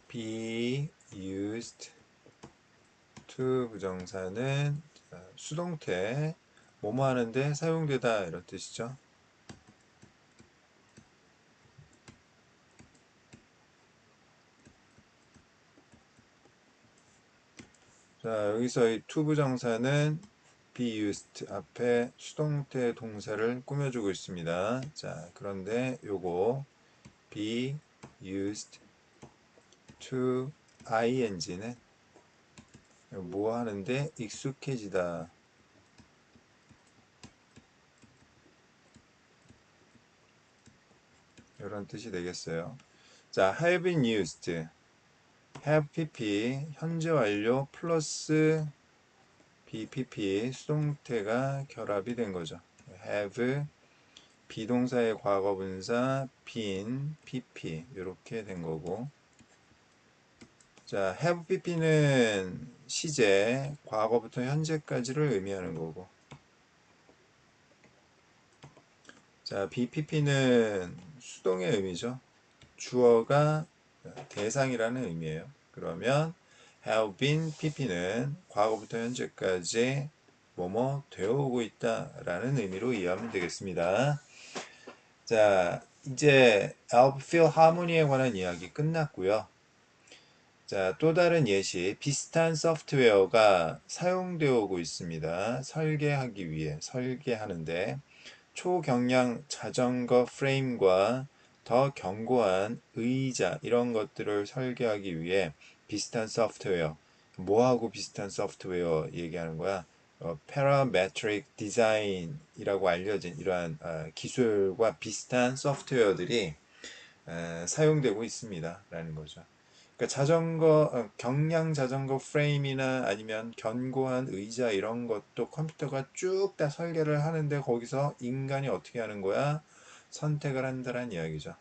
be used to 부정사는 수동태 뭐뭐 하는데 사용되다 이런 뜻이죠. 자, 여기서 이 to 부정사는 be used 앞에 수동태 동사를 꾸며주고 있습니다. 자, 그런데 요거 be used to ing는 뭐 하는데 익숙해지다 이런 뜻이 되겠어요. 자, have been used have pp 현재 완료 플러스 bpp 수동태가 결합이 된 거죠. have 비동사의 과거분사 been pp 이렇게 된 거고 자, have pp는 시제 과거부터 현재까지를 의미하는 거고 자, bpp는 수동의 의미죠. 주어가 대상이라는 의미예요. 그러면 have been pp는 과거부터 현재까지 뭐뭐 되어오고 있다라는 의미로 이해하면 되겠습니다. 자, 이제 Alp Philharmony에 관한 이야기 끝났고요. 자, 또 다른 예시, 비슷한 소프트웨어가 사용되어 오고 있습니다. 설계하기 위해, 설계하는데, 초경량 자전거 프레임과 더 견고한 의자, 이런 것들을 설계하기 위해 비슷한 소프트웨어, 뭐하고 비슷한 소프트웨어 얘기하는 거야? parametric design이라고 알려진 이러한 기술과 비슷한 소프트웨어들이 사용되고 있습니다. 라는 거죠. 그러니까 경량 자전거 프레임이나 아니면 견고한 의자 이런 것도 컴퓨터가 쭉 다 설계를 하는데 거기서 인간이 어떻게 하는 거야? 선택을 한다는 이야기죠.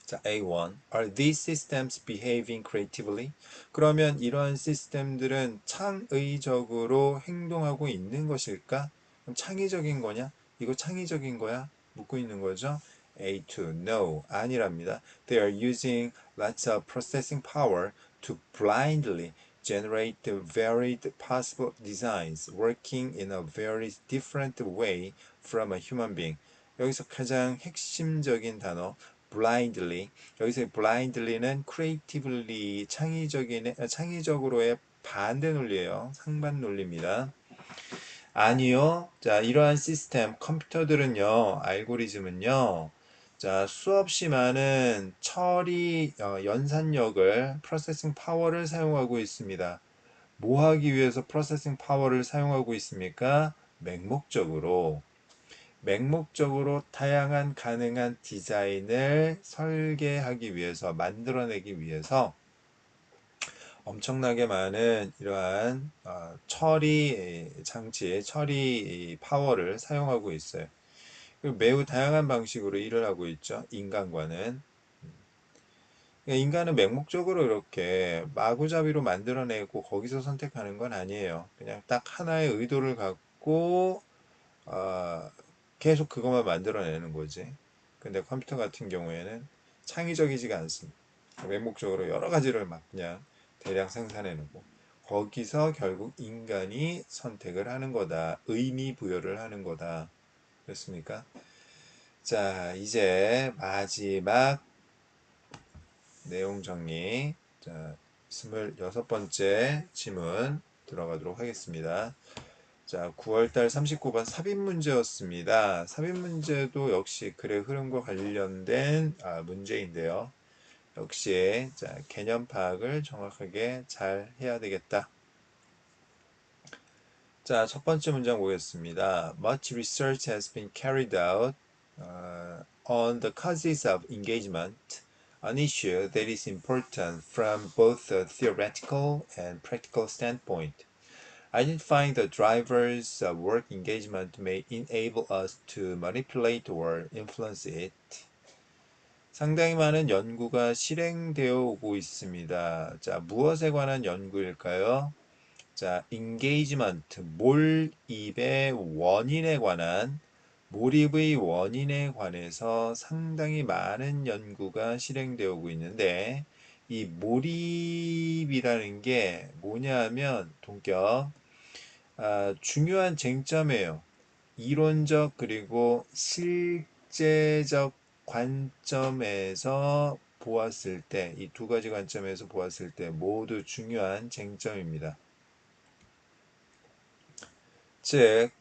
자, A1. Are these systems behaving creatively? 그러면 이러한 시스템들은 창의적으로 행동하고 있는 것일까? 그럼 창의적인 거냐? 이거 창의적인 거야? 묻고 있는 거죠. A2. No. 아니랍니다. They are using lots of processing power to blindly generate the varied possible designs working in a very different way from a human being. 여기서 가장 핵심적인 단어 blindly. 여기서 blindly는 creatively 창의적으로의 반대 논리예요. 상반 논리입니다. 아니요. 자, 이러한 시스템 컴퓨터들은요. 알고리즘은요. 자, 수없이 많은 처리 연산력을 프로세싱 파워를 사용하고 있습니다. 뭐 하기 위해서 프로세싱 파워를 사용하고 있습니까? 맹목적으로 다양한 가능한 디자인을 설계하기 위해서 만들어내기 위해서 엄청나게 많은 이러한 처리 장치, 처리 파워를 사용하고 있어요. 매우 다양한 방식으로 일을 하고 있죠. 인간과는. 인간은 맹목적으로 이렇게 마구잡이로 만들어내고 거기서 선택하는 건 아니에요. 그냥 딱 하나의 의도를 갖고 어, 계속 그것만 만들어내는 거지. 근데 컴퓨터 같은 경우에는 창의적이지가 않습니다. 맹목적으로 여러 가지를 막 그냥 대량 생산해놓고 거기서 결국 인간이 선택을 하는 거다. 의미 부여를 하는 거다. 그렇습니까? 자, 이제 마지막 내용 정리. 자, 26번째 지문 들어가도록 하겠습니다. 자, 9월달 39번 삽입 문제였습니다. 삽입 문제도 역시 글의 흐름과 관련된 문제인데요. 역시 자, 개념 파악을 정확하게 잘 해야 되겠다. 자, 첫 번째 문장 보겠습니다. Much research has been carried out on the causes of engagement an issue that is important from both a theoretical and practical standpoint. Identifying the driver's work engagement may enable us to manipulate or influence it. 상당히 많은 연구가 실행되어 오고 있습니다. 자, 무엇에 관한 연구일까요? 자, engagement, 몰입의 원인에 관한, 몰입의 원인에 관해서 상당히 많은 연구가 실행되어 오고 있는데, 이 몰입이라는 게 뭐냐 하면, 동격, 중요한 쟁점이에요. 이론적 그리고 실제적 관점에서 보았을 때, 이 두 가지 관점에서 보았을 때 모두 중요한 쟁점입니다. 즉,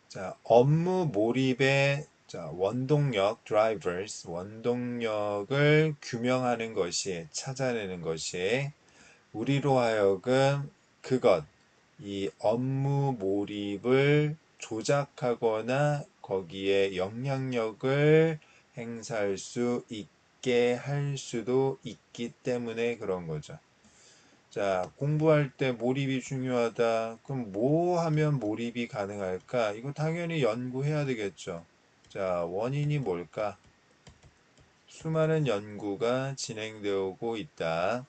자, 업무 몰입의 원동력, drivers, 원동력을 규명하는 것이, 찾아내는 것이 우리로 하여금 이 업무 몰입을 조작하거나 거기에 영향력을 행사할 수 있게 할 수도 있기 때문에 그런 거죠. 자, 공부할 때 몰입이 중요하다. 그럼 뭐 하면 몰입이 가능할까? 이거 당연히 연구해야 되겠죠. 자, 원인이 뭘까? 수많은 연구가 진행되고 있다.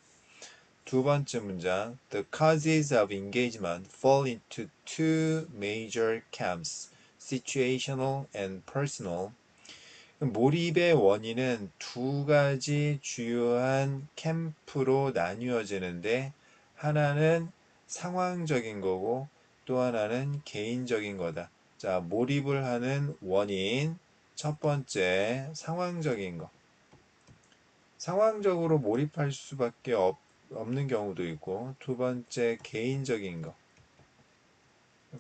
두 번째 문장. The causes of engagement fall into two major camps, situational and personal. 몰입의 원인은 두 가지 주요한 캠프로 나뉘어지는데 하나는 상황적인 거고 또 하나는 개인적인 거다. 자, 몰입을 하는 원인 첫 번째 상황적인 거. 상황적으로 몰입할 수밖에 없는 경우도 있고 두 번째 개인적인 거.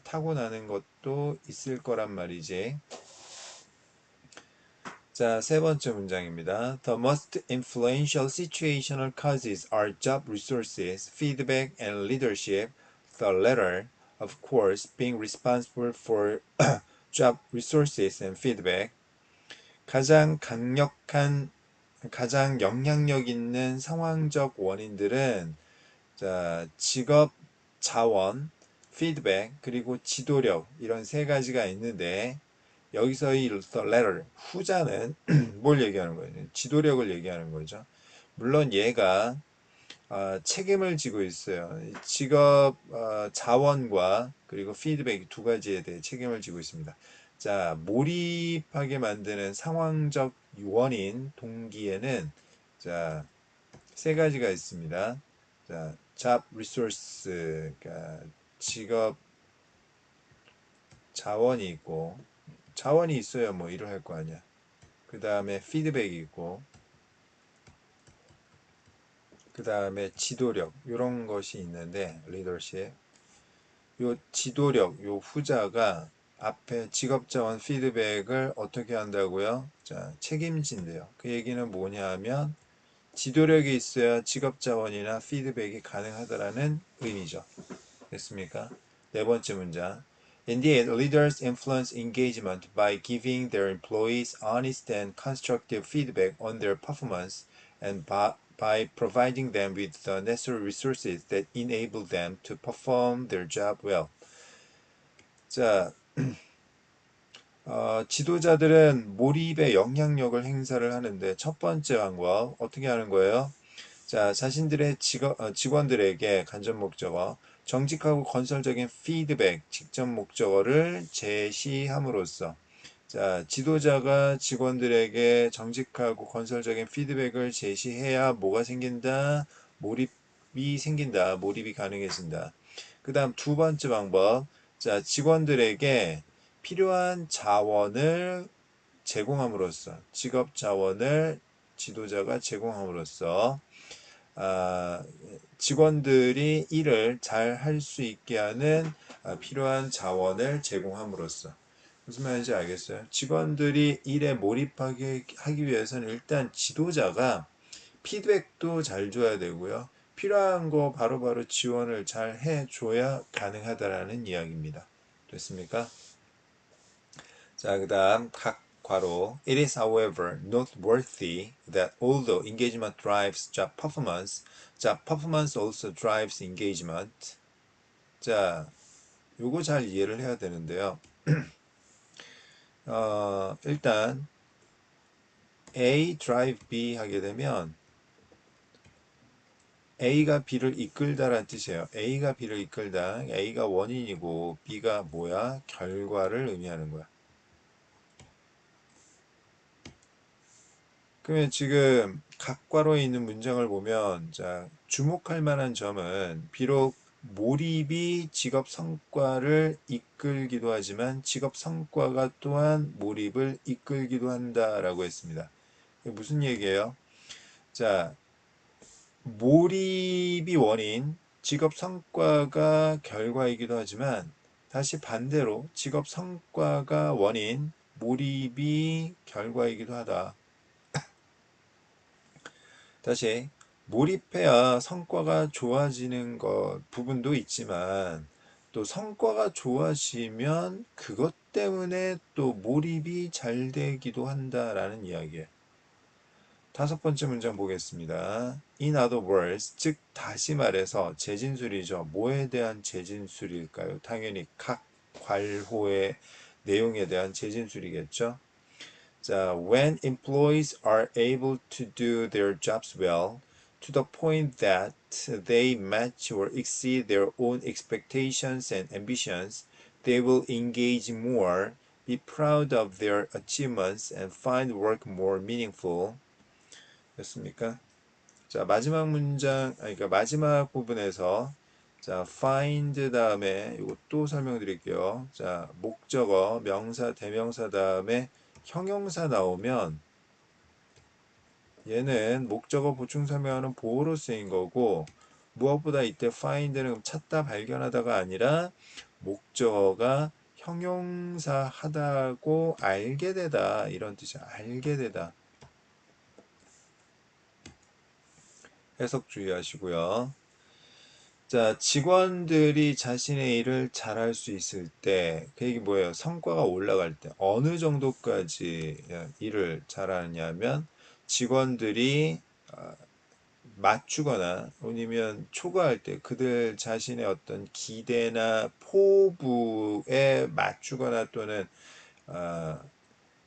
타고나는 것도 있을 거란 말이지. 자, 세 번째 문장입니다. The most influential situational causes are job resources, feedback, and leadership. The latter, of course, being responsible for job resources and feedback. 가장 강력한, 가장 영향력 있는 상황적 원인들은 자, 직업 자원, 피드백, 그리고 지도력 이런 세 가지가 있는데 여기서 이 the latter, 후자는 뭘 얘기하는 거예요? 지도력을 얘기하는 거죠. 물론 얘가 책임을 지고 있어요. 직업 자원과 그리고 피드백 두 가지에 대해 책임을 지고 있습니다. 자, 몰입하게 만드는 상황적 원인, 동기에는 자, 세 가지가 있습니다. 자, job resource, 그러니까 직업 자원이 있고 자원이 있어야 뭐 일을 할 거 아니야. 그 다음에 피드백이 있고 그 다음에 지도력 이런 것이 있는데 리더십 요 지도력 요 후자가 앞에 직업자원 피드백을 어떻게 한다고요? 자, 책임진대요. 그 얘기는 뭐냐 하면 지도력이 있어야 직업자원이나 피드백이 가능하다라는 의미죠. 됐습니까? 네 번째 문장. Indeed, leaders influence engagement by giving their employees honest and constructive feedback on their performance and by providing them with the necessary resources that enable them to perform their job well. 자, 지도자들은 몰입의 영향력을 행사를 하는데 첫 번째 방법 어떻게 하는 거예요? 자, 자신들의 직원들에게 간접 목적어, 정직하고 건설적인 피드백, 직접 목적어를 제시함으로써 자, 지도자가 직원들에게 정직하고 건설적인 피드백을 제시해야 뭐가 생긴다? 몰입이 생긴다. 몰입이 가능해진다. 그 다음 두 번째 방법. 자, 직원들에게 필요한 자원을 제공함으로써, 직업 자원을 지도자가 제공함으로써 직원들이 일을 잘 할 수 있게 하는 필요한 자원을 제공함으로써 무슨 말인지 알겠어요? 직원들이 일에 몰입하게 하기 위해서는 일단 지도자가 피드백도 잘 줘야 되고요. 필요한 거 바로바로 지원을 잘 해줘야 가능하다라는 이야기입니다. 됐습니까? 자, 그 다음 각 괄호 It is however noteworthy that although engagement drives job performance also drives engagement. 자, 요거 잘 이해를 해야 되는데요. 일단 A drive B 하게 되면 A가 B를 이끌다란 뜻이에요. A가 B를 이끌다. A가 원인이고 B가 뭐야? 결과를 의미하는 거야. 그러면 지금 각괄호에 있는 문장을 보면 자, 주목할 만한 점은 비록 몰입이 직업 성과를 이끌기도 하지만 직업 성과가 또한 몰입을 이끌기도 한다라고 했습니다. 이게 무슨 얘기예요? 자, 몰입이 원인, 직업 성과가 결과이기도 하지만 다시 반대로 직업 성과가 원인, 몰입이 결과이기도 하다. 다시 몰입해야 성과가 좋아지는 것 부분도 있지만 또 성과가 좋아지면 그것 때문에 또 몰입이 잘 되기도 한다라는 이야기예요. 다섯 번째 문장 보겠습니다. In other words, 즉 다시 말해서 재진술이죠. 뭐에 대한 재진술일까요? 당연히 각 괄호의 내용에 대한 재진술이겠죠. 자, when employees are able to do their jobs well, to the point that they match or exceed their own expectations and ambitions, they will engage more, be proud of their achievements, and find work more meaningful. 됐습니까? 자, 마지막 문장, 그러니까 마지막 부분에서 자, find 다음에 이것도 설명드릴게요. 자, 목적어, 명사, 대명사 다음에 형용사 나오면 얘는 목적어 보충 설명하는 보호로 쓰인 거고 무엇보다 이때 find는 찾다 발견하다가 아니라 목적어가 형용사 하다고 알게 되다 이런 뜻이야. 알게 되다. 해석 주의하시고요. 자, 직원들이 자신의 일을 잘할 수 있을 때, 그 얘기 뭐예요? 성과가 올라갈 때, 어느 정도까지 일을 잘하느냐면, 직원들이 맞추거나, 아니면 초과할 때, 그들 자신의 어떤 기대나 포부에 맞추거나 또는, 어,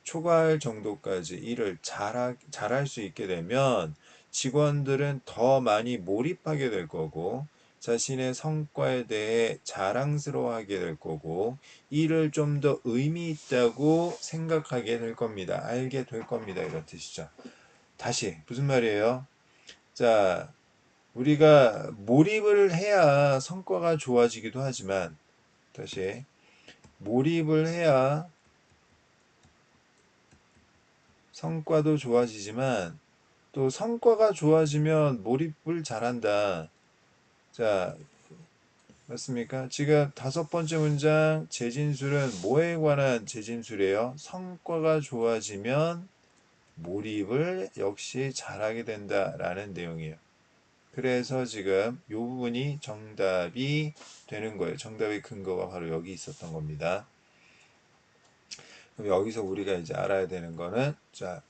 초과할 정도까지 일을 잘할 수 있게 되면 직원들은 더 많이 몰입하게 될 거고 자신의 성과에 대해 자랑스러워하게 될 거고 일을 좀 더 의미 있다고 생각하게 될 겁니다. 알게 될 겁니다. 이런 뜻이죠. 다시 무슨 말이에요? 자, 우리가 몰입을 해야 성과가 좋아지기도 하지만 다시 몰입을 해야 성과도 좋아지지만 또 성과가 좋아지면 몰입을 잘한다. 자, 맞습니까? 지금 다섯 번째 문장 재진술은 뭐에 관한 재진술이에요? 성과가 좋아지면 몰입을 역시 잘하게 된다라는 내용이에요. 그래서 지금 이 부분이 정답이 되는 거예요. 정답의 근거가 바로 여기 있었던 겁니다. 그럼 여기서 우리가 이제 알아야 되는 거는 자,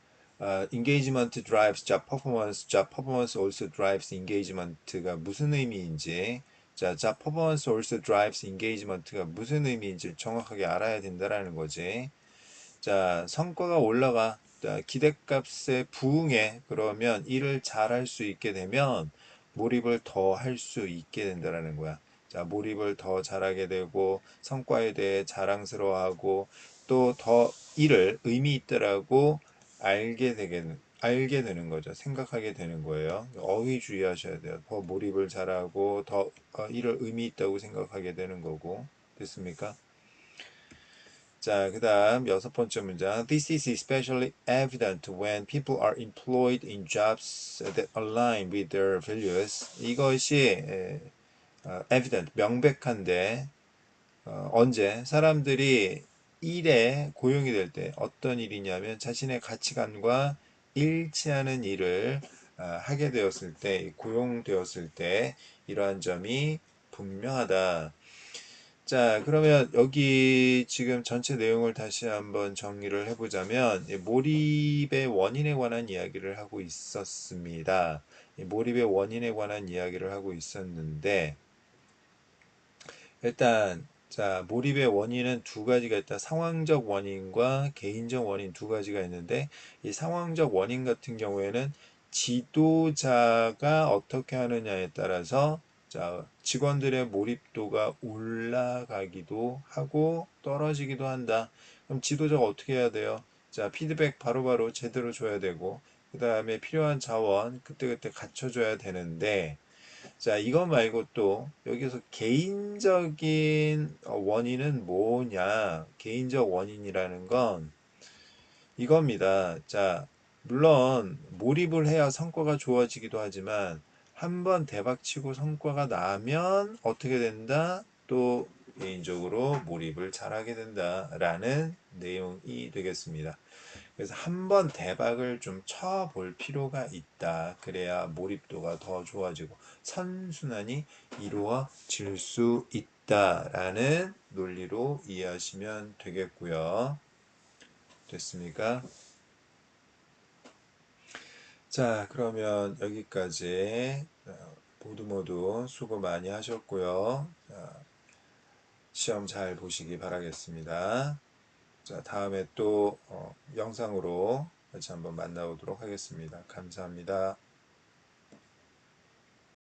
engagement drives job performance also drives engagement가 무슨 의미인지 자, job performance also drives engagement가 무슨 의미인지 정확하게 알아야 된다라는 거지. 자, 성과가 올라가 기대값에 부응해 그러면 일을 잘할 수 있게 되면 몰입을 더 할 수 있게 된다라는 거야. 자, 몰입을 더 잘하게 되고 성과에 대해 자랑스러워하고 또 더 일을 의미 있다라고 알게 되는 거죠. 생각하게 되는 거예요. 어휘 주의하셔야 돼요. 더 몰입을 잘하고 더 일을 의미 있다고 생각하게 되는 거고. 됐습니까? 자, 그 다음 여섯 번째 문장. This is especially evident when people are employed in jobs that align with their values. 이것이 evident, 명백한데 언제 사람들이 일에 고용이 될 때 어떤 일이냐면 자신의 가치관과 일치하는 일을 하게 되었을 때 고용되었을 때 이러한 점이 분명하다. 자, 그러면 여기 지금 전체 내용을 다시 한번 정리를 해보자면, 이 몰입의 원인에 관한 이야기를 하고 있었습니다. 이 몰입의 원인에 관한 이야기를 하고 있었는데, 일단, 자, 몰입의 원인은 두 가지가 있다. 상황적 원인과 개인적 원인 두 가지가 있는데, 이 상황적 원인 같은 경우에는 지도자가 어떻게 하느냐에 따라서 자, 직원들의 몰입도가 올라가기도 하고 떨어지기도 한다. 그럼 지도자가 어떻게 해야 돼요? 자, 피드백 바로바로 제대로 줘야 되고, 그 다음에 필요한 자원 그때그때 갖춰줘야 되는데, 자, 이거 말고 또 여기서 개인적인 원인은 뭐냐? 개인적 원인이라는 건 이겁니다. 자, 물론 몰입을 해야 성과가 좋아지기도 하지만 한번 대박치고 성과가 나면 어떻게 된다? 또 개인적으로 몰입을 잘하게 된다라는 내용이 되겠습니다. 그래서 한번 대박을 좀 쳐볼 필요가 있다. 그래야 몰입도가 더 좋아지고 선순환이 이루어질 수 있다라는 논리로 이해하시면 되겠고요. 됐습니까? 자, 그러면 여기까지 모두 모두 수고 많이 하셨고요. 자, 시험 잘 보시기 바라겠습니다. 자, 다음에 또 영상으로 같이 한번 만나보도록 하겠습니다. 감사합니다.